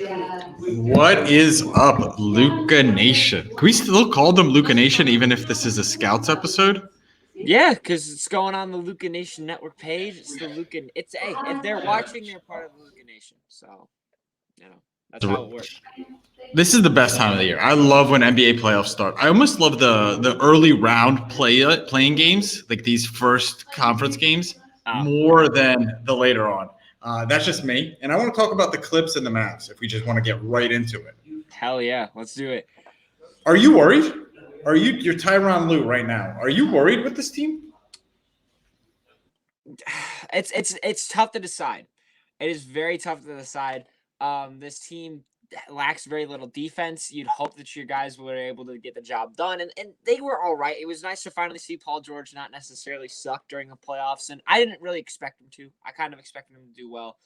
What is up, Luca Nation? Can we still call them Luca Nation even if this is a Scouts episode? Yeah, because it's going on the Luca Nation Network page. It's the Luca. Hey, if they're watching, they're part of the Luca Nation. So, that's how it works. This is the best time of the year. I love when NBA playoffs start. I almost love the early round playing games, like these first conference games, more than the later on. That's just me. And I want to talk about the Clips and the Mavs if we just want to get right into it. Hell yeah, let's do it. Are you worried? You're Tyronn Lue right now? Are you worried with this team? It's tough to decide. It is very tough to decide. This team lacks very little defense. You'd hope that your guys were able to get the job done, and they were all right. It was nice to finally see Paul George not necessarily suck during the playoffs, and I didn't really expect him to. I kind of expected him to do well.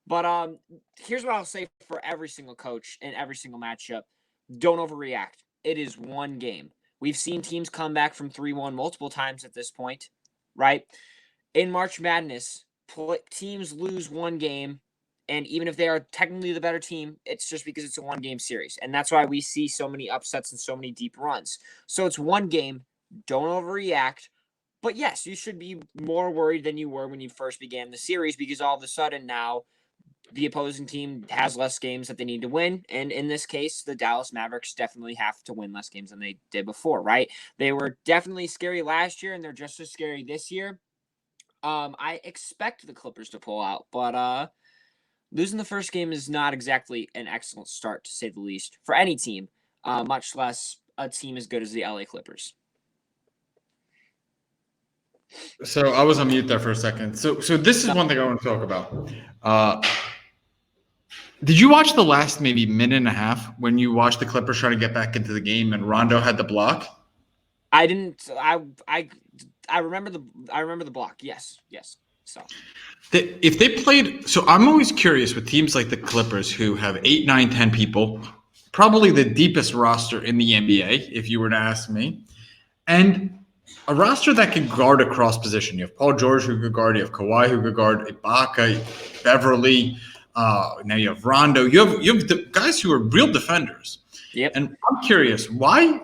But here's what I'll say for every single coach in every single matchup. Don't overreact. It is one game. We've seen teams come back from 3-1 multiple times at this point, right? In March Madness, teams lose one game, and even if they are technically the better team, it's just because it's a one-game series. And that's why we see so many upsets and so many deep runs. So it's one game. Don't overreact. But yes, you should be more worried than you were when you first began the series because all of a sudden now the opposing team has less games that they need to win. And in this case, the Dallas Mavericks definitely have to win less games than they did before, right? They were definitely scary last year, and they're just as scary this year. I expect the Clippers to pull out, but losing the first game is not exactly an excellent start, to say the least, for any team, much less a team as good as the LA Clippers. So I was on mute there for a second. So this is one thing I want to talk about. Did you watch the last maybe minute and a half when you watched the Clippers try to get back into the game and Rondo had the block? I didn't. I remember the block. Yes. So if they played, so I'm always curious with teams like the Clippers who have 8, 9, 10 people, probably the deepest roster in the NBA, if you were to ask me, and a roster that can guard across position. You have Paul George who could guard, you have Kawhi who could guard, Ibaka, Beverly. Now you have Rondo. You have the guys who are real defenders. Yep. And I'm curious, why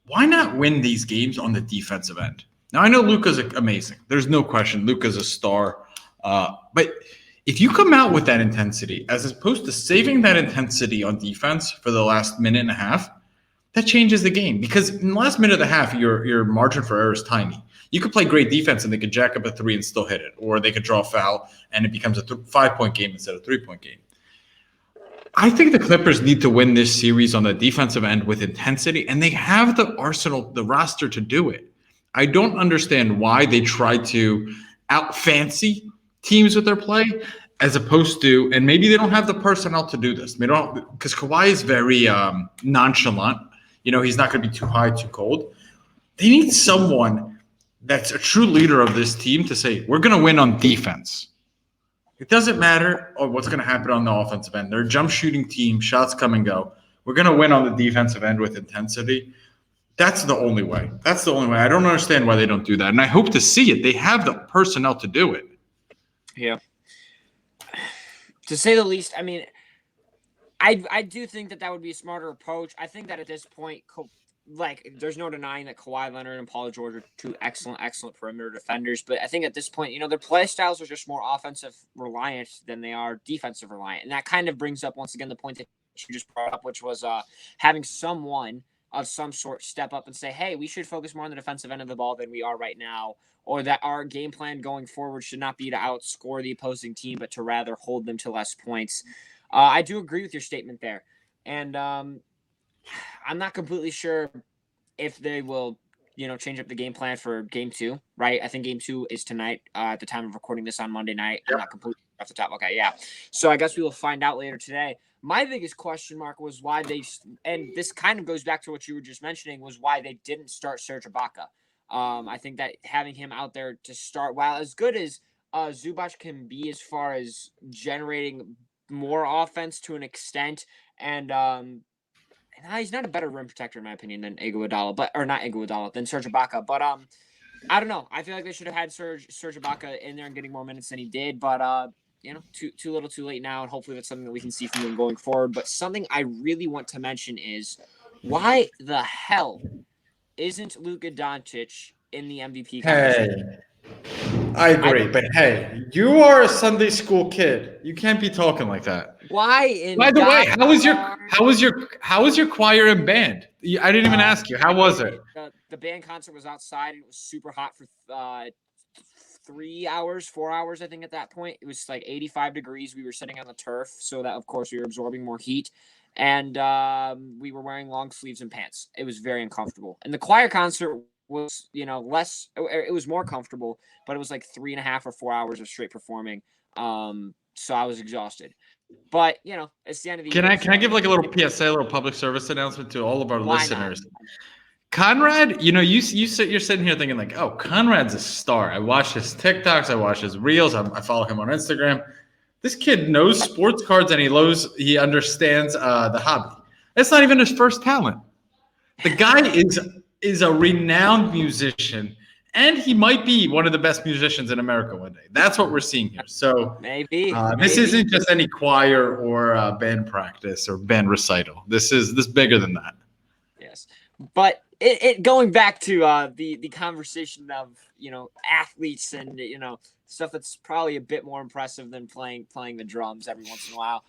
not win these games on the defensive end? Now I know Luka's amazing. There's no question. Luka's a star. But if you come out with that intensity, as opposed to saving that intensity on defense for the last minute and a half, that changes the game. Because in the last minute and a half, your margin for error is tiny. You could play great defense and they could jack up a 3 and still hit it. Or they could draw a foul and it becomes a 5-point game instead of a 3-point game. I think the Clippers need to win this series on the defensive end with intensity, and they have the arsenal, the roster to do it. I don't understand why they try to out-fancy teams with their play as opposed to, and maybe they don't have the personnel to do this. They don't, because Kawhi is very nonchalant. He's not going to be too high, too cold. They need someone that's a true leader of this team to say, we're going to win on defense. It doesn't matter what's going to happen on the offensive end. They're a jump shooting team. Shots come and go. We're going to win on the defensive end with intensity. That's the only way. I don't understand why they don't do that. And I hope to see it. They have the personnel to do it. Yeah. To say the least, I mean, I do think that would be a smarter approach. I think that at this point, there's no denying that Kawhi Leonard and Paul George are two excellent perimeter defenders. But I think at this point, their play styles are just more offensive reliant than they are defensive reliant. And that kind of brings up, once again, the point that you just brought up, which was having someone of some sort step up and say, hey, we should focus more on the defensive end of the ball than we are right now, or that our game plan going forward should not be to outscore the opposing team, but to rather hold them to less points. I do agree with your statement there. And I'm not completely sure if they will, change up the game plan for game 2, right? I think game 2 is tonight at the time of recording this on Monday night. I'm not completely off the top. Okay, yeah. So I guess we will find out later today. My biggest question mark was why and this kind of goes back to what you were just mentioning, was why they didn't start Serge Ibaka. I think that having him out there to start, while as good as Zubac can be as far as generating more offense to an extent, and he's not a better rim protector in my opinion than than Serge Ibaka. But I don't know. I feel like they should have had Serge Ibaka in there and getting more minutes than he did. But too little, too late now, and hopefully that's something that we can see from them going forward. But something I really want to mention is why the hell isn't Luka Doncic in the MVP conversation? Hey, I agree, but hey, you are a Sunday school kid. You can't be talking like that. Why in By the way, God how was your choir and band? I didn't even ask you. How was it? The band concert was outside and it was super hot for 3 hours, 4 hours, I think at that point. It was like 85 degrees. We were sitting on the turf, so that of course we were absorbing more heat. And we were wearing long sleeves and pants. It was very uncomfortable. And the choir concert was, less. It was more comfortable, but it was like 3.5 or 4 hours of straight performing. So I was exhausted. But it's the end of the year. Can I give like a little PSA, a little public service announcement to all of our Why listeners? not? Conrad, you're sitting here thinking like, oh, Conrad's a star. I watch his TikToks, I watch his reels, I follow him on Instagram. This kid knows sports cards and he understands the hobby. That's not even his first talent. The guy is a renowned musician, and he might be one of the best musicians in America one day. That's what we're seeing here. So maybe this isn't just any choir or band practice or band recital. This is bigger than that. Yes, but it going back to the conversation of athletes and stuff that's probably a bit more impressive than playing the drums every once in a while.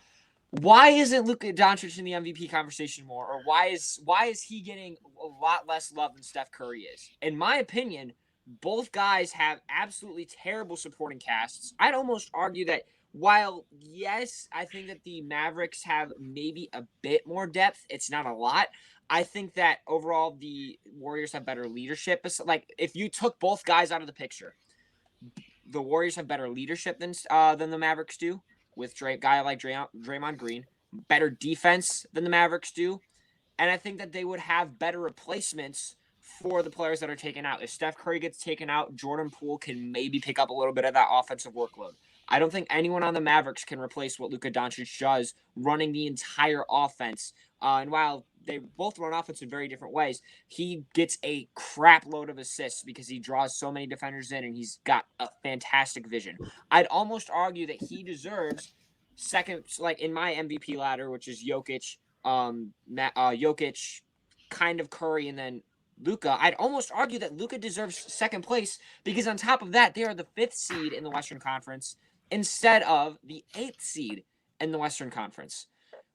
Why isn't Luka Doncic in the MVP conversation more, or why is he getting a lot less love than Steph Curry is? In my opinion, both guys have absolutely terrible supporting casts. I'd almost argue that while, yes, I think that the Mavericks have maybe a bit more depth, it's not a lot. I think that overall the Warriors have better leadership. Like, if you took both guys out of the picture, the Warriors have better leadership than the Mavericks do, with guy like Draymond Green, better defense than the Mavericks do, and I think that they would have better replacements for the players that are taken out. If Steph Curry gets taken out, Jordan Poole can maybe pick up a little bit of that offensive workload. I don't think anyone on the Mavericks can replace what Luka Doncic does running the entire offense. And while they both run offense in very different ways, he gets a crap load of assists because he draws so many defenders in and he's got a fantastic vision. I'd almost argue that he deserves second, like in my MVP ladder, which is Jokic, kind of Curry, and then Luka. I'd almost argue that Luka deserves second place because on top of that, they are the 5th seed in the Western Conference instead of the 8th seed in the Western Conference.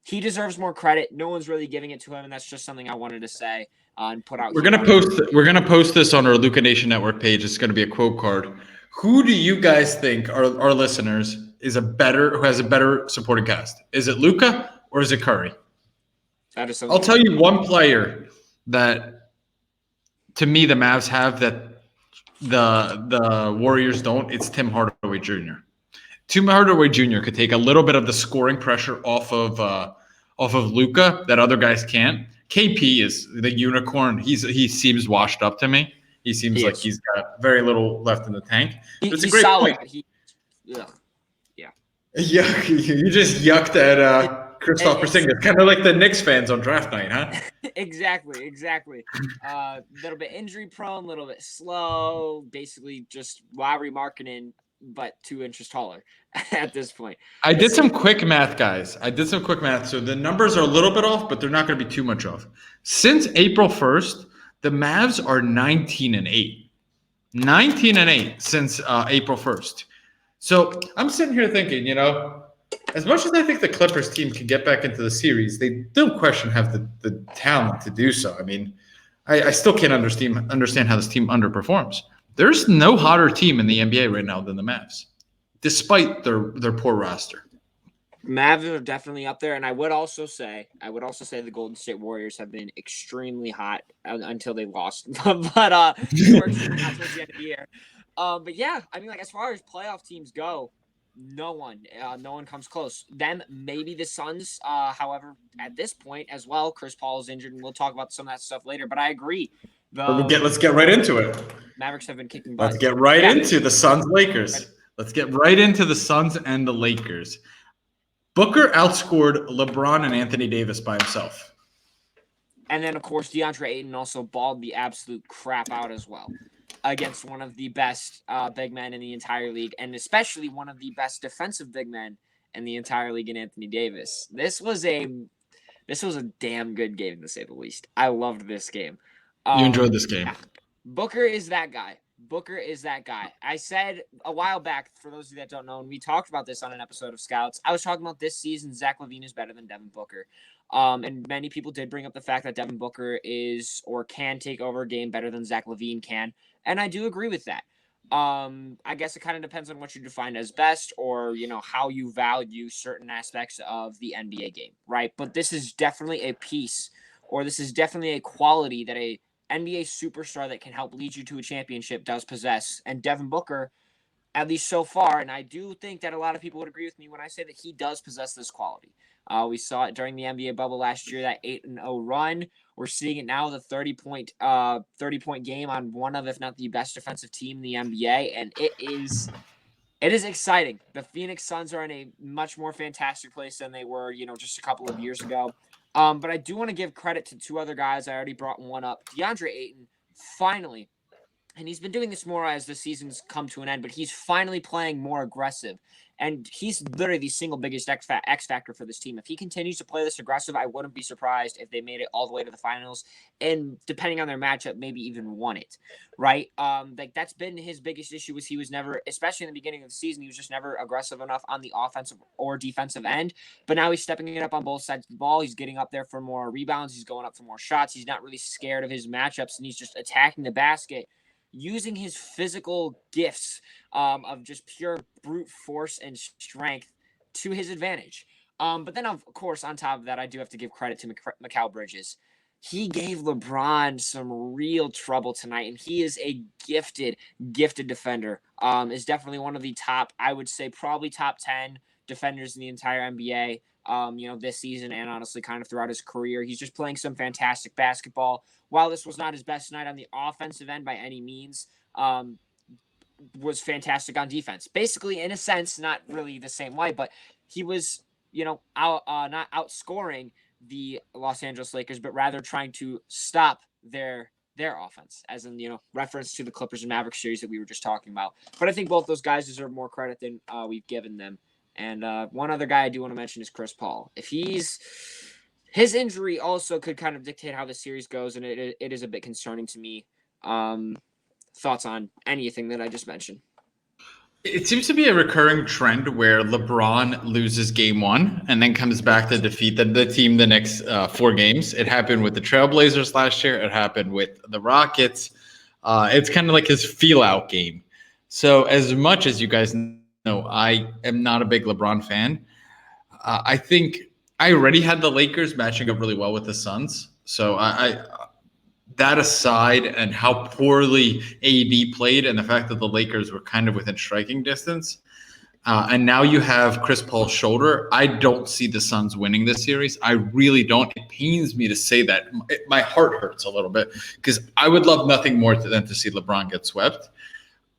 He deserves more credit. No one's really giving it to him, and that's just something I wanted to say and put out. We're gonna post this on our Luka Nation Network page. It's gonna be a quote card. Who do you guys think, our listeners, who has a better supporting cast? Is it Luka or is it Curry? I'll tell you one player that, to me, the Mavs have that the Warriors don't. It's Tim Hardaway Jr. Tim Hardaway Jr. could take a little bit of the scoring pressure off of Luka that other guys can't. KP is the unicorn. He seems washed up to me. He seems like he's got very little left in the tank. It's a great solid. point. Yeah, you just yucked at Kristaps Porzingis, kind of like the Knicks fans on draft night, huh? Exactly. A little bit injury prone, a little bit slow, basically just Lowry Markkanen, but 2 inches taller at this point. I did some quick math, guys. So the numbers are a little bit off, but they're not going to be too much off. Since April 1st, the Mavs are 19-8. 19-8 since April 1st. So I'm sitting here thinking, as much as I think the Clippers team can get back into the series, they no question have the talent to do so. I mean, I still can't understand how this team underperforms. There's no hotter team in the NBA right now than the Mavs, despite their poor roster. Mavs are definitely up there, and I would also say the Golden State Warriors have been extremely hot until they lost, but not towards the end of the year. But yeah, I mean, like as far as playoff teams go, no one comes close. Them, maybe the Suns. However, at this point as well, Chris Paul is injured, and we'll talk about some of that stuff later. But I agree. Let's get right into it. Mavericks have been kicking butt. Let's get right into the Suns Lakers. Let's get right into the Suns and the Lakers. Booker outscored LeBron and Anthony Davis by himself. And then, of course, Deandre Ayton also balled the absolute crap out as well. against one of the best big men in the entire league, and especially one of the best defensive big men in the entire league in Anthony Davis. This was a damn good game, to say the least. I loved this game. You enjoyed this game. Yeah. Booker is that guy. Booker is that guy. I said a while back, for those of you that don't know, and we talked about this on an episode of Scouts, I was talking about this season, Zach LaVine is better than Devin Booker. And many people did bring up the fact that Devin Booker is or can take over a game better than Zach LaVine can. And I do agree with that. I guess it kind of depends on what you define as best or, how you value certain aspects of the NBA game, right? But this is definitely a piece, or this is definitely a quality that a NBA superstar that can help lead you to a championship does possess. And Devin Booker, at least so far, and I do think that a lot of people would agree with me when I say that he does possess this quality. We saw it during the NBA bubble last year, that 8-0 run. We're seeing it now, the 30-point game on one of, if not the best defensive team in the NBA, and it is exciting. The Phoenix Suns are in a much more fantastic place than they were, just a couple of years ago. But I do want to give credit to two other guys. I already brought one up. Deandre Ayton, finally, and he's been doing this more as the season's come to an end, but he's finally playing more aggressive. And he's literally the single biggest X factor for this team. If he continues to play this aggressive, I wouldn't be surprised if they made it all the way to the finals. And depending on their matchup, maybe even won it, right? That's been his biggest issue, was he was never, especially in the beginning of the season, he was just never aggressive enough on the offensive or defensive end. But now he's stepping it up on both sides of the ball. He's getting up there for more rebounds. He's going up for more shots. He's not really scared of his matchups, and he's just attacking the basket, using his physical gifts of just pure brute force and strength to his advantage. But then, of course, on top of that, I do have to give credit to Mikal Bridges. He gave LeBron some real trouble tonight, and he is a gifted defender. Is definitely one of the top, I would say, probably top 10 defenders in the entire NBA. This season and honestly kind of throughout his career. He's just playing some fantastic basketball. While this was not his best night on the offensive end by any means, was fantastic on defense. Basically, in a sense, not really the same way, but he was, not outscoring the Los Angeles Lakers, but rather trying to stop their offense, as in, reference to the Clippers and Mavericks series that we were just talking about. But I think both those guys deserve more credit than we've given them. And one other guy I do want to mention is Chris Paul. If his injury also could kind of dictate how the series goes, and it is a bit concerning to me. Thoughts on anything that I just mentioned? It seems to be a recurring trend where LeBron loses game one and then comes back to defeat the team the next 4 games. It happened with the Trailblazers last year. It happened with the Rockets. It's kind of like his feel-out game. So as much as you guys know, I am not a big LeBron fan. I think I already had the Lakers matching up really well with the Suns. So I that aside, and how poorly AD played, and the fact that the Lakers were kind of within striking distance, and now you have Chris Paul's shoulder, I don't see the Suns winning this series. I really don't. It pains me to say that. My heart hurts a little bit because I would love nothing more than to see LeBron get swept.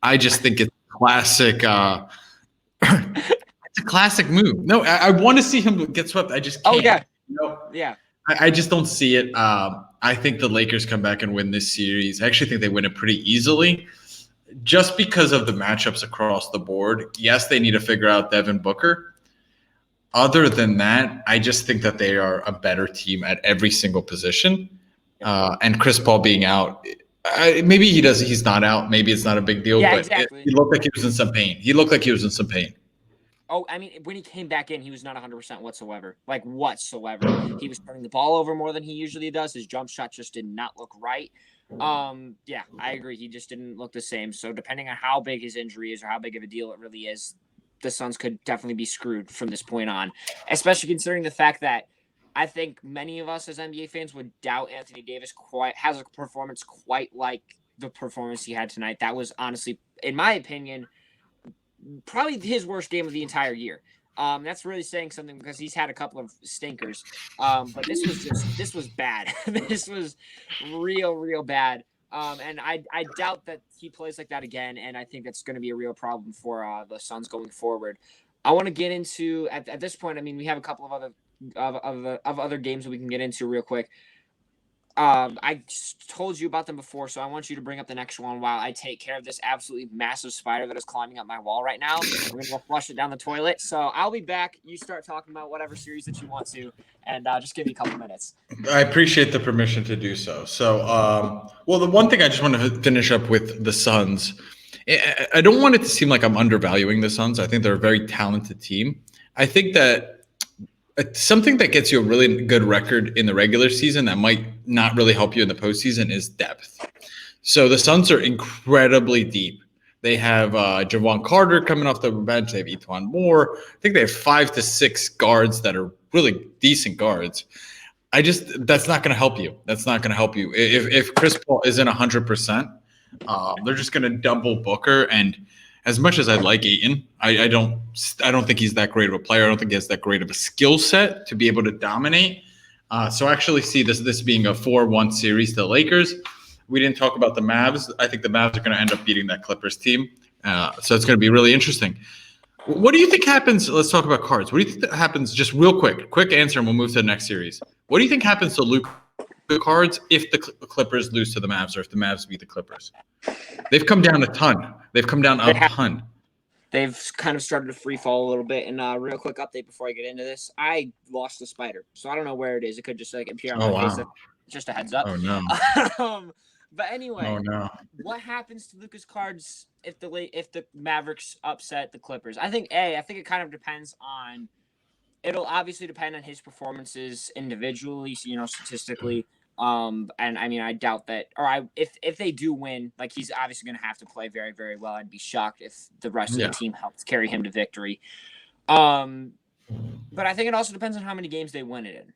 I just think it's classic. It's a classic move. No, I want to see him get swept. I just can't. Oh, yeah. Yeah. I just don't see it. I think the Lakers come back and win this series. I actually think they win it pretty easily just because of the matchups across the board. Yes, they need to figure out Devin Booker. Other than that, I just think that they are a better team at every single position. And Chris Paul being out, maybe he's not out. Maybe it's not a big deal. Yeah, but exactly. He looked like he was in some pain. Oh, I mean, when he came back in, he was not 100% whatsoever. Like, whatsoever. He was turning the ball over more than he usually does. His jump shot just did not look right. Yeah, I agree. He just didn't look the same. So depending on how big his injury is or how big of a deal it really is, the Suns could definitely be screwed from this point on, especially considering the fact that I think many of us as NBA fans would doubt Anthony Davis has a performance quite like the performance he had tonight. That was honestly, in my opinion, probably his worst game of the entire year. That's really saying something because he's had a couple of stinkers. But this was bad. This was real bad. And I doubt that he plays like that again. And I think that's going to be a real problem for the Suns going forward. I want to get into at this point. I mean, we have a couple of other games that we can get into real quick. I told you about them before, so I want you to bring up the next one while I take care of this absolutely massive spider that is climbing up my wall right now. We're going to go flush it down the toilet. So I'll be back. You start talking about whatever series that you want to, and just give me a couple minutes. I appreciate the permission to do so. So, well, the one thing I just want to finish up with the Suns. I don't want it to seem like I'm undervaluing the Suns. I think they're a very talented team. I think that something that gets you a really good record in the regular season that might not really help you in the postseason is depth. So the Suns are incredibly deep. They have Javon Carter coming off the bench. They have Etuan Moore. I think they have 5 to 6 guards that are really decent guards. That's not going to help you. That's not going to help you. If Chris Paul isn't 100%, they're just going to double Booker. And as much as I like Ayton, I don't think he's that great of a player. I don't think he has that great of a skill set to be able to dominate. So I actually see this being a 4-1 series to the Lakers. We didn't talk about the Mavs. I think the Mavs are going to end up beating that Clippers team. So it's going to be really interesting. What do you think happens? Let's talk about cards. What do you think happens? Just real quick answer, and we'll move to the next series. What do you think happens to Luka cards if the Clippers lose to the Mavs, or if the Mavs beat the Clippers? They've come down a ton. They've come down a ton. They've kind of started to free fall a little bit. And real quick update before I get into this, I lost the spider, so I don't know where it is. It could just like appear on my face. Just a heads up. Oh no. But anyway, oh no. What happens to Luka's cards if the Mavericks upset the Clippers? I think it kind of depends on. It'll obviously depend on his performances individually, statistically. And I mean, I doubt that, if they do win, like he's obviously going to have to play very, very well. I'd be shocked if the rest of the team helps carry him to victory. But I think it also depends on how many games they win it in,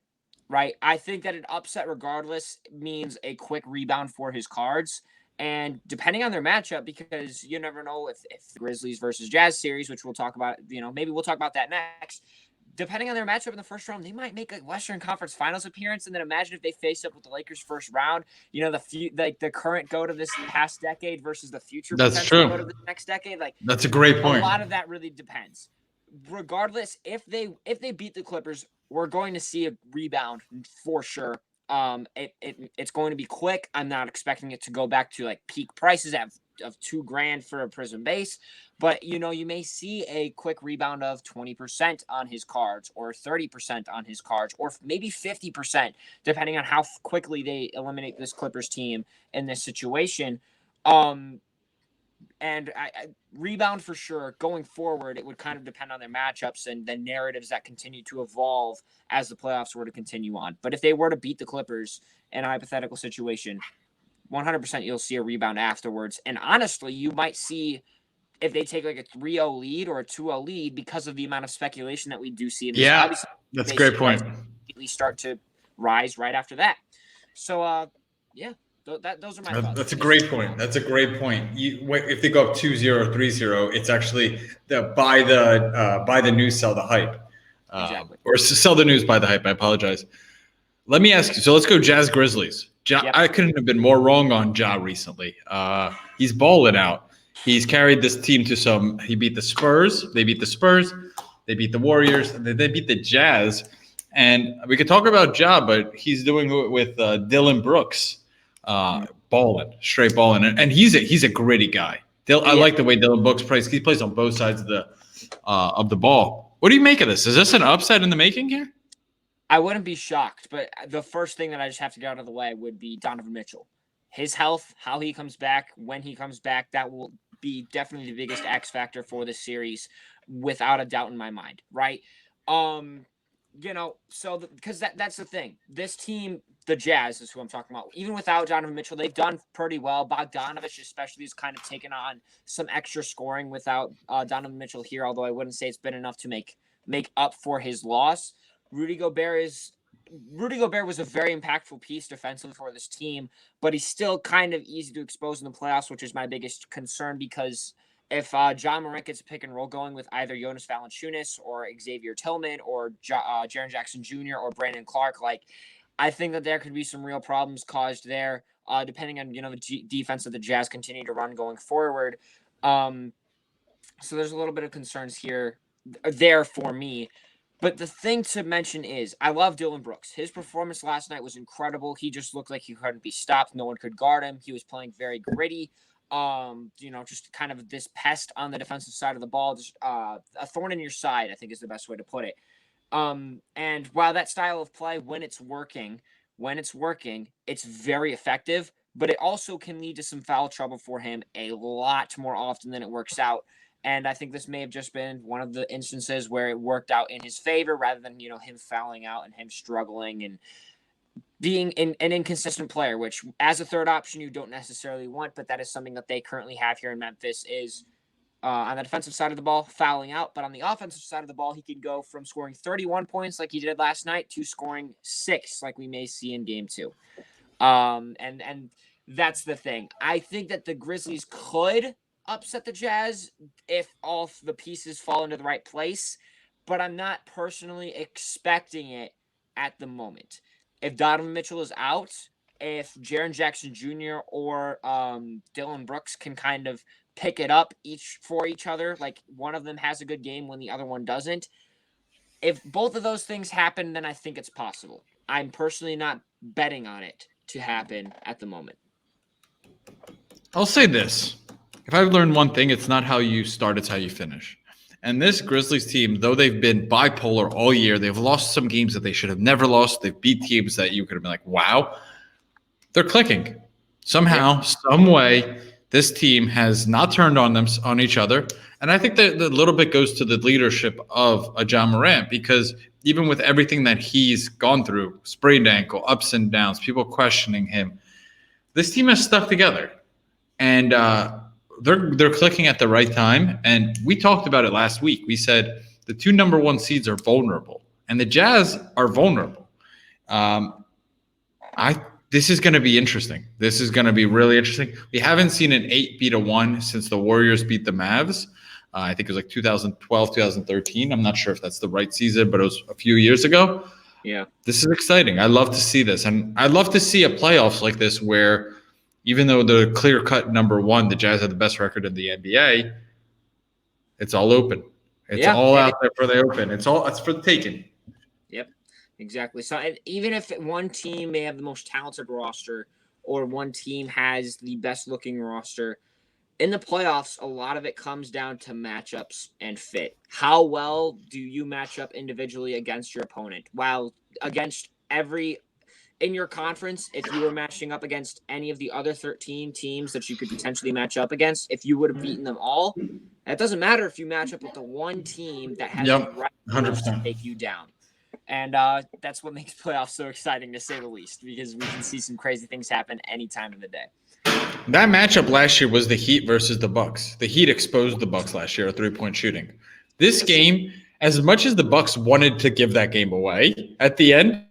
right? I think that an upset regardless means a quick rebound for his cards. And depending on their matchup, because you never know if the Grizzlies versus Jazz series, which we'll talk about, maybe we'll talk about that next. Depending on their matchup in the first round, they might make a Western Conference Finals appearance. And then imagine if they face up with the Lakers first round. The current GOAT of this past decade versus the future potential GOAT of the next decade. That's a great point. A lot of that really depends. Regardless, if they beat the Clippers, we're going to see a rebound for sure. It's going to be quick. I'm not expecting it to go back to like peak prices of $2,000 for a Prism base, but you may see a quick rebound of 20% on his cards, or 30% on his cards, or maybe 50%, depending on how quickly they eliminate this Clippers team in this situation. And I rebound for sure. Going forward, it would kind of depend on their matchups and the narratives that continue to evolve as the playoffs were to continue on. But if they were to beat the Clippers in a hypothetical situation, 100% you'll see a rebound afterwards. And honestly, you might see if they take like a 3-0 lead or a 2-0 lead because of the amount of speculation that we do see in this. Yeah, that's a great point. Immediately start to rise right after that. So, those are my thoughts. That's a great point. That's a great point. If they go up 2-0 or 3-0, it's actually buy the news, sell the hype. Exactly. Or sell the news, buy the hype. I apologize. Let me ask you. So let's go Jazz Grizzlies. I couldn't have been more wrong on Ja recently. He's balling out. He's carried this team to he beat the Spurs. They beat the Spurs. They beat the Warriors. They beat the Jazz. And we could talk about Ja, but he's doing it with Dylan Brooks. Straight balling. And he's a gritty guy. I like the way Dylan Brooks plays. He plays on both sides of the ball. What do you make of this? Is this an upset in the making here? I wouldn't be shocked, but the first thing that I just have to get out of the way would be Donovan Mitchell. His health, how he comes back, when he comes back, that will be definitely the biggest X factor for this series, without a doubt in my mind, right? Because that's the thing. This team, the Jazz is who I'm talking about. Even without Donovan Mitchell, they've done pretty well. Bogdanovich especially has kind of taken on some extra scoring without Donovan Mitchell here, although I wouldn't say it's been enough to make up for his loss. Rudy Gobert was a very impactful piece defensively for this team, but he's still kind of easy to expose in the playoffs, which is my biggest concern, because if John Morant gets a pick and roll going with either Jonas Valanciunas or Xavier Tillman or Jaren Jackson Jr. or Brandon Clark, I think that there could be some real problems caused there, depending on the defense that the Jazz continue to run going forward. So there's a little bit of concerns there for me. But the thing to mention is, I love Dylan Brooks. His performance last night was incredible. He just looked like he couldn't be stopped. No one could guard him. He was playing very gritty. Just kind of this pest on the defensive side of the ball, just a thorn in your side, I think is the best way to put it. And while that style of play, when it's working, it's very effective, but it also can lead to some foul trouble for him a lot more often than it works out. And I think this may have just been one of the instances where it worked out in his favor rather than, him fouling out and him struggling and being an inconsistent player, which as a third option you don't necessarily want, but that is something that they currently have here in Memphis is on the defensive side of the ball, fouling out. But on the offensive side of the ball, he can go from scoring 31 points like he did last night to scoring 6 like we may see in game 2. And that's the thing. I think that the Grizzlies could upset the Jazz if all the pieces fall into the right place, but I'm not personally expecting it at the moment. If Donovan Mitchell is out, if Jaren Jackson Jr. or Dylan Brooks can kind of pick it up for each other, like one of them has a good game when the other one doesn't, if both of those things happen, then I think it's possible. I'm personally not betting on it to happen at the moment. I'll say this. If I've learned one thing, it's not how you start, it's how you finish. And this Grizzlies team, though they've been bipolar all year, they've lost some games that they should have never lost. They've beat teams that you could have been like, wow. They're clicking. Somehow, some way, this team has not turned on each other. And I think that a little bit goes to the leadership of a Ja Morant, because even with everything that he's gone through, sprained ankle, ups and downs, people questioning him, this team has stuck together. And they're clicking at the right time. And we talked about it last week. We said the 2 number 1 seeds are vulnerable, and the Jazz are vulnerable. This is going to be interesting. This is going to be really interesting. We haven't seen an 8 beat a 1 since the Warriors beat the Mavs. I think it was like 2012, 2013. I'm not sure if that's the right season, but it was a few years ago. Yeah. This is exciting. I love to see this. And I love to see a playoffs like this where even though the clear-cut number 1, the Jazz have the best record in the NBA, it's all open. It's all out there for the open. It's for the taking. Yep, exactly. So even if one team may have the most talented roster or one team has the best-looking roster, in the playoffs, a lot of it comes down to matchups and fit. How well do you match up individually against your opponent? While against in your conference, if you were matching up against any of the other 13 teams that you could potentially match up against, if you would have beaten them all, it doesn't matter if you match up with the one team that has the right 100% to take you down. And that's what makes playoffs so exciting, to say the least, because we can see some crazy things happen any time of the day. That matchup last year was the Heat versus the Bucks. The Heat exposed the Bucks last year, 3-point shooting. This game, as much as the Bucks wanted to give that game away at the end,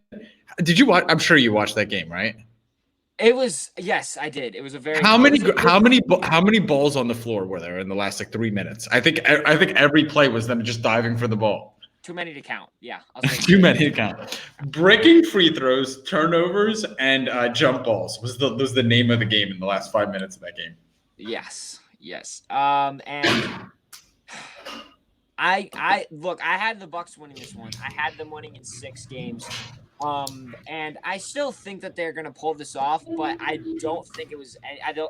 did you watch? I'm sure you watched that game, right? It was, yes, I did. It was a very how many balls on the floor were there in the last 3 minutes? I think every play was them just diving for the ball. Too many to count. Yeah, too many to count. Breaking free throws, turnovers, and jump balls was the name of the game in the last 5 minutes of that game. Yes. And I look, I had the Bucks winning this one. I had them winning in 6 games. And I still think that they're going to pull this off, but I don't think it was.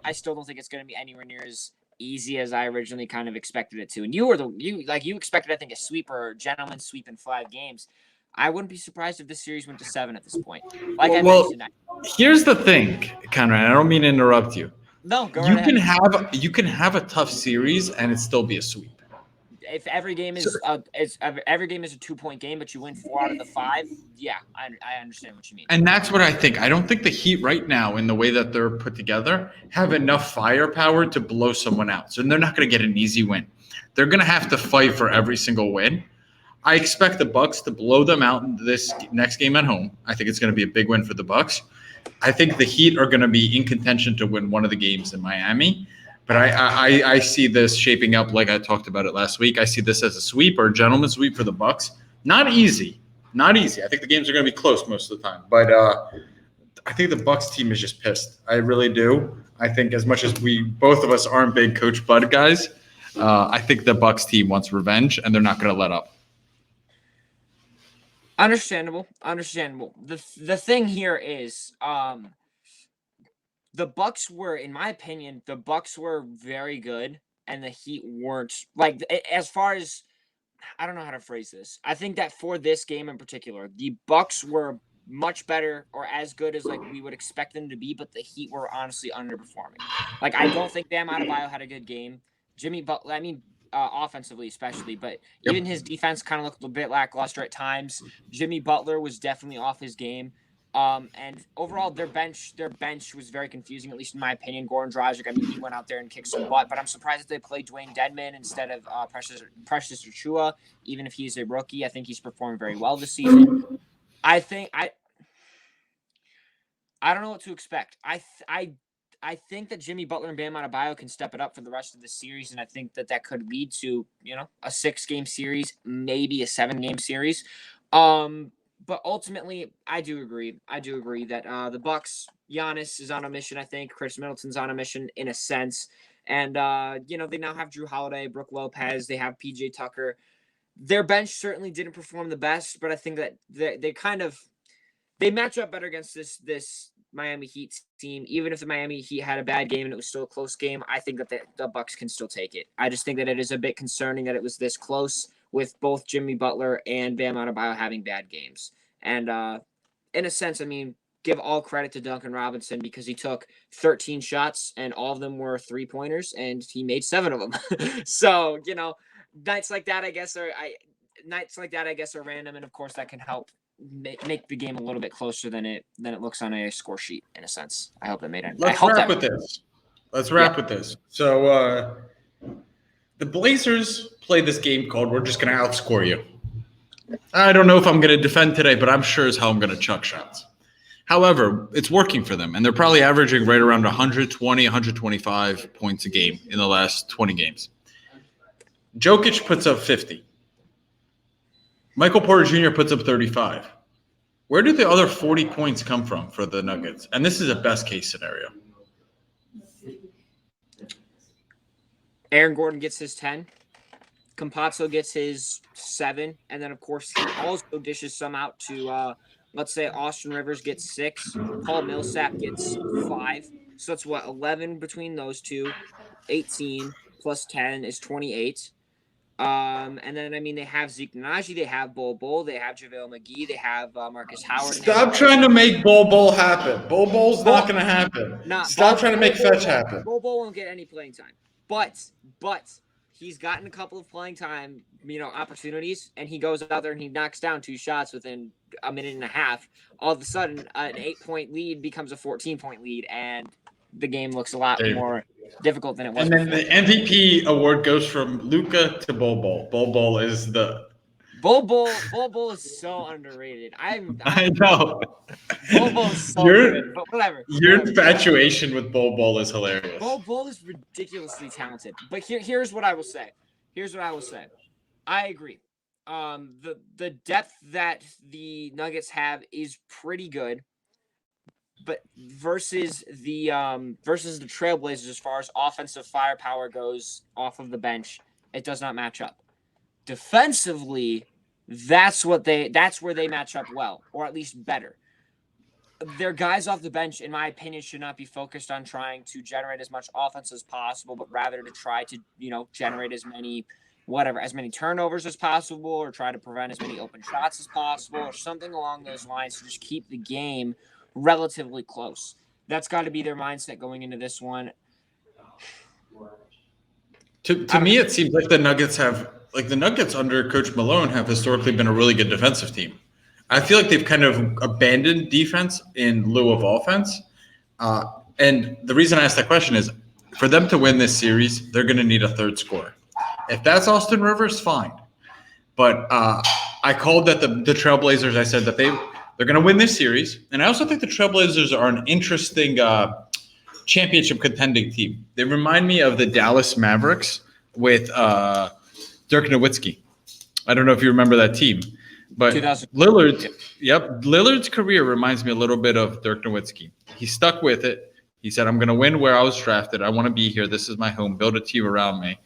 I still don't think it's going to be anywhere near as easy as I originally kind of expected it to. And you expected, I think, a sweep or a gentleman's sweep in 5 games. I wouldn't be surprised if this series went to 7 at this point. Here's the thing, Conrad. I don't mean to interrupt you. No, go ahead. You can have a tough series and it still be a sweep. If every game is a 2-point game, but you win 4 out of the 5, yeah, I understand what you mean. And that's what I think. I don't think the Heat right now, in the way that they're put together, have enough firepower to blow someone out. So they're not going to get an easy win. They're going to have to fight for every single win. I expect the Bucks to blow them out in this next game at home. I think it's going to be a big win for the Bucks. I think the Heat are going to be in contention to win one of the games in Miami. But I see this shaping up like I talked about it last week. I see this as a sweep or a gentleman's sweep for the Bucks. Not easy. I think the games are going to be close most of the time. But I think the Bucks team is just pissed. I really do. I think as much as both of us aren't big Coach Bud guys, I think the Bucks team wants revenge, and they're not going to let up. Understandable. The thing here is, the Bucks were, in my opinion, very good, and the Heat weren't. Like, as far as, I don't know how to phrase this. I think that for this game in particular, the Bucks were much better or as good as like we would expect them to be, but the Heat were honestly underperforming. Like, I don't think Bam Adebayo had a good game. Jimmy Butler, I mean, offensively especially, but even his defense kind of looked a bit lackluster at times. Jimmy Butler was definitely off his game. And overall, their bench was very confusing, at least in my opinion. Goran Dragic, I mean, he went out there and kicked some butt, but I'm surprised that they played Dwayne Dedman instead of Precious Achiuwa, even if he's a rookie. I think he's performed very well this season. I don't know what to expect. I think that Jimmy Butler and Bam Adebayo can step it up for the rest of the series, and I think that could lead to, a 6-game series, maybe a 7-game series. But ultimately, I do agree that the Bucks, Giannis is on a mission. I think Chris Middleton's on a mission in a sense, and they now have Drew Holiday, Brook Lopez, they have PJ Tucker. Their bench certainly didn't perform the best, but I think that they match up better against this Miami Heat team. Even if the Miami Heat had a bad game and it was still a close game, I think that the Bucks can still take it. I just think that it is a bit concerning that it was this close with both Jimmy Butler and Bam Adebayo having bad games. And in a sense, I mean, give all credit to Duncan Robinson because he took 13 shots and all of them were 3-pointers and he made 7 of them. So, nights like that, I guess, are random. And of course that can help make the game a little bit closer than it looks on a score sheet in a sense. I hope that made it. Let's wrap with this. So the Blazers play this game called "We're just going to outscore you." I don't know if I'm going to defend today, but I'm sure as hell I'm going to chuck shots. However, it's working for them, and they're probably averaging right around 120, 125 points a game in the last 20 games. Jokic puts up 50. Michael Porter Jr. puts up 35. Where do the other 40 points come from for the Nuggets? And this is a best-case scenario. Aaron Gordon gets his 10. Campazzo gets his 7. And then, of course, he also dishes some out to, let's say, Austin Rivers gets 6. Paul Millsap gets 5. So that's, 11 between those two. 18 plus 10 is 28. And then, I mean, they have Zeke Nnaji, they have Bol, they have JaVale McGee, they have Marcus Howard. Stop trying to make Bol happen. Bol's not going to happen. Stop trying to make fetch happen. Bol won't get any playing time. But he's gotten a couple of playing time, opportunities, and he goes out there and he knocks down 2 shots within a minute and a half. All of a sudden, an 8-point lead becomes a 14-point lead, and the game looks a lot more difficult than it was. And then the MVP award goes from Luka to Bol. Bol is the Bol is so underrated. I know. Bol is so good, but whatever. Your infatuation with Bol is hilarious. Bol is ridiculously talented. But here's what I will say. I agree. The depth that the Nuggets have is pretty good. But versus the Trailblazers, as far as offensive firepower goes off of the bench, it does not match up. Defensively, that's where they match up well, or at least better. Their guys off the bench, in my opinion, should not be focused on trying to generate as much offense as possible, but rather to try to, generate as many turnovers as possible, or try to prevent as many open shots as possible, or something along those lines to just keep the game relatively close. That's got to be their mindset going into this one. To me, it seems like the Nuggets under Coach Malone have historically been a really good defensive team. I feel like they've kind of abandoned defense in lieu of offense. And the reason I asked that question is for them to win this series, they're going to need a third scorer. If that's Rivers, fine. But I called that the Trailblazers. I said that they're going to win this series. And I also think the Trailblazers are an interesting championship contending team. They remind me of the Dallas Mavericks with Dirk Nowitzki. I don't know if you remember that team. But Lillard's career reminds me a little bit of Dirk Nowitzki. He stuck with it. He said, I'm going to win where I was drafted. I want to be here. This is my home. Build a team around me.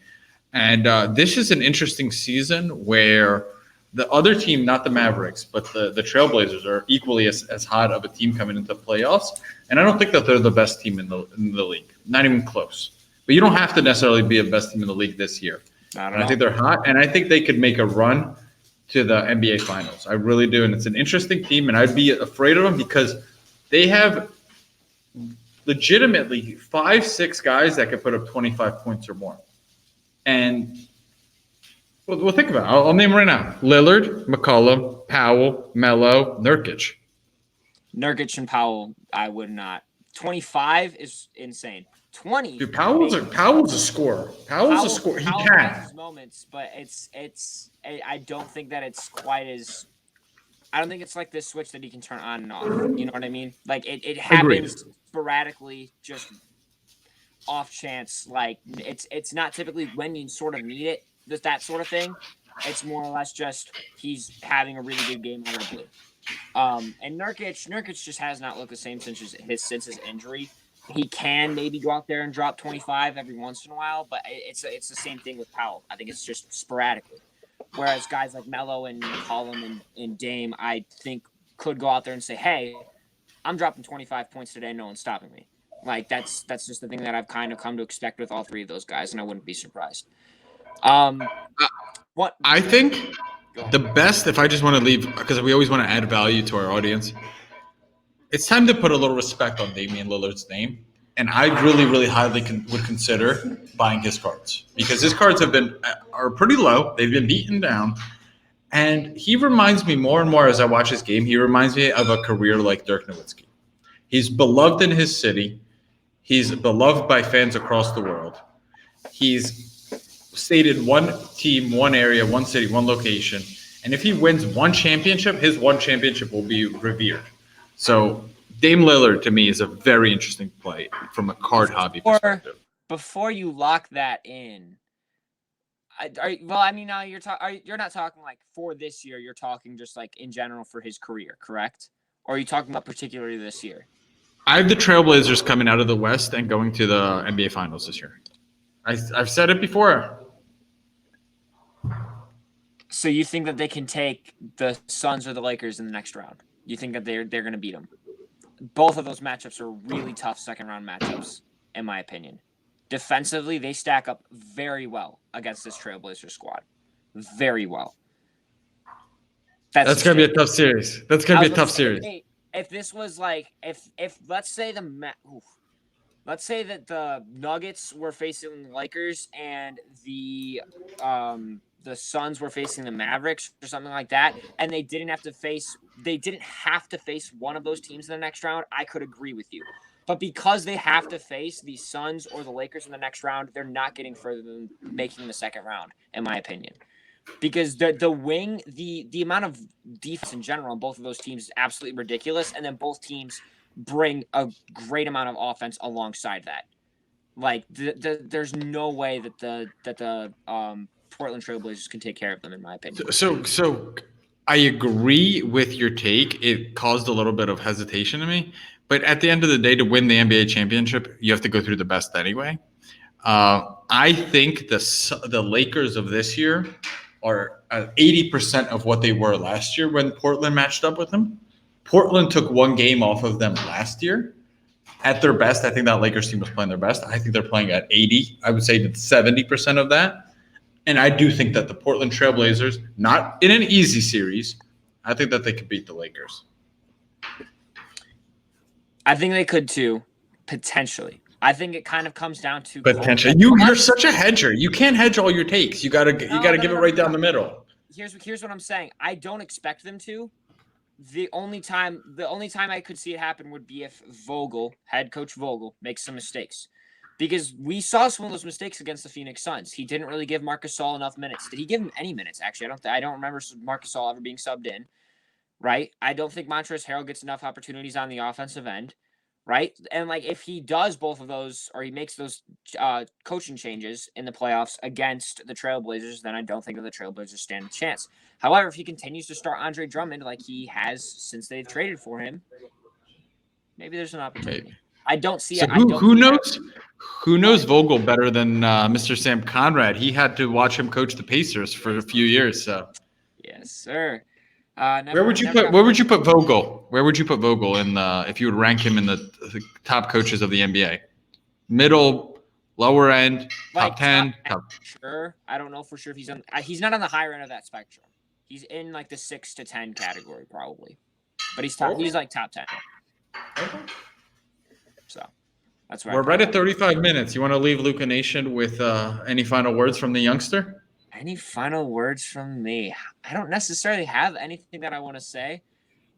And this is an interesting season where The other team, not the Mavericks, but the Trailblazers are equally as hot of a team coming into playoffs. And I don't think that they're the best team in the league. Not even close. But you don't have to necessarily be the best team in the league this year. I think they're hot, and I think they could make a run to the NBA Finals. I really do, and it's an interesting team, and I'd be afraid of them because they have legitimately 5-6 guys that could put up 25 points or more. And well, think about it. I'll name them right now. Lillard, McCollum, Powell, Melo, Nurkic. Nurkic and Powell, I would not. 25 is insane. 20. Dude, Powell's a scorer. Powell's a scorer. He can. Has his moments, but I don't think that it's quite as. I don't think it's like this switch that he can turn on and off. You know what I mean? Like it happens sporadically, just off chance. Like it's not typically when you sort of need it. Just that sort of thing. It's more or less just he's having a really good game out of the blue. And Nurkic just has not looked the same since his injury. He can maybe go out there and drop 25 every once in a while, but it's the same thing with Powell. I think it's just sporadically. Whereas guys like Melo and McCollum and Dame, I think could go out there and say, "Hey, I'm dropping 25 points today. No one's stopping me." Like that's just the thing that I've kind of come to expect with all three of those guys, and I wouldn't be surprised. What I think the best, if I just want to leave, because we always want to add value to our audience, it's time to put a little respect on Damian Lillard's name. And I really, really highly would consider buying his cards because his cards are pretty low. They've been beaten down. And he reminds me more and more as I watch his game, he reminds me of a career like Dirk Nowitzki. He's beloved in his city. He's beloved by fans across the world. He's stated one team, one area, one city, one location. And if he wins one championship, his one championship will be revered. So Dame Lillard to me is a very interesting play from a card hobby perspective. Before you lock that in, you're not talking like for this year. You're talking just like in general for his career, correct? Or are you talking about particularly this year? I have the Trailblazers coming out of the West and going to the NBA Finals this year. I've said it before. So you think that they can take the Suns or the Lakers in the next round? You think that they're going to beat them? Both of those matchups are really tough second-round matchups, in my opinion. Defensively, they stack up very well against this Trailblazer squad. Very well. That's going to be a tough series. That's going to be a tough series. If this was like, if let's say let's say that the Nuggets were facing the Lakers and the Suns were facing the Mavericks or something like that, and they didn't have to face one of those teams in the next round, I could agree with you. But because they have to face the Suns or the Lakers in the next round, they're not getting further than making the second round, in my opinion. Because the amount of defense in general on both of those teams is absolutely ridiculous, and then both teams bring a great amount of offense alongside that. Like there's no way that the Portland Trailblazers can take care of them, in my opinion. So I agree with your take. It caused a little bit of hesitation to me, but at the end of the day, to win the NBA championship, you have to go through the best anyway. I think the Lakers of this year are 80% of what they were last year when Portland matched up with them. Portland took one game off of them last year. At their best, I think that Lakers team was playing their best. I think they're playing at 80. I would say that 70% of that. And I do think that the Portland Trailblazers, not in an easy series, I think that they could beat the Lakers. I think they could too, potentially. I think it kind of comes down to potentially. You're such a hedger. You can't hedge all your takes. You gotta give it right down the middle. Here's what I'm saying. I don't expect them to. The only time I could see it happen would be if head coach Vogel, makes some mistakes. Because we saw some of those mistakes against the Phoenix Suns. He didn't really give Marc Gasol enough minutes. Did he give him any minutes? Actually, I don't remember Marc Gasol ever being subbed in. Right? I don't think Montrezl Harrell gets enough opportunities on the offensive end. Right? And like if he does both of those, or he makes those coaching changes in the playoffs against the Trailblazers, then I don't think that the Trailblazers stand a chance. However, if he continues to start Andre Drummond like he has since they've traded for him, maybe there's an opportunity. Maybe. I don't see it. Who knows? Who knows Vogel better than Mr. Sam Conrad? He had to watch him coach the Pacers for a few years. So Yes, sir. Where would you put Vogel? Where would you put Vogel in if you would rank him in the top coaches of the NBA? Middle, lower end, top 10. Sure. I don't know for sure if he's on. He's not on the higher end of that spectrum. He's in like the 6 to 10 category probably, but he's top. Okay. He's like top 10. Okay. So that's right. We're right at 35 minutes. You want to leave Luca Nation with any final words from the youngster? Any final words from me? I don't necessarily have anything that I want to say.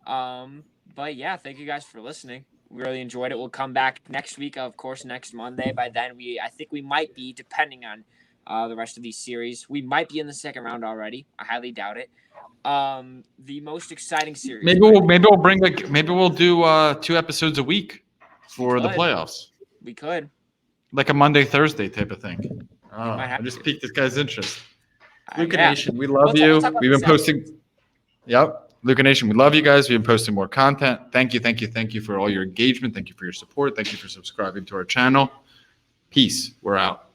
But yeah, thank you guys for listening. We really enjoyed it. We'll come back next week, of course, next Monday. By then, I think we might be, depending on the rest of these series, we might be in the second round already. I highly doubt it. The most exciting series. Maybe we'll do 2 episodes a week for the playoffs. We could. Like a Monday, Thursday type of thing. I just piqued this guy's interest. Luca Nation, we love you. We've been posting. Yep. Luca Nation, we love you guys. We've been posting more content. Thank you for all your engagement. Thank you for your support. Thank you for subscribing to our channel. Peace. We're out.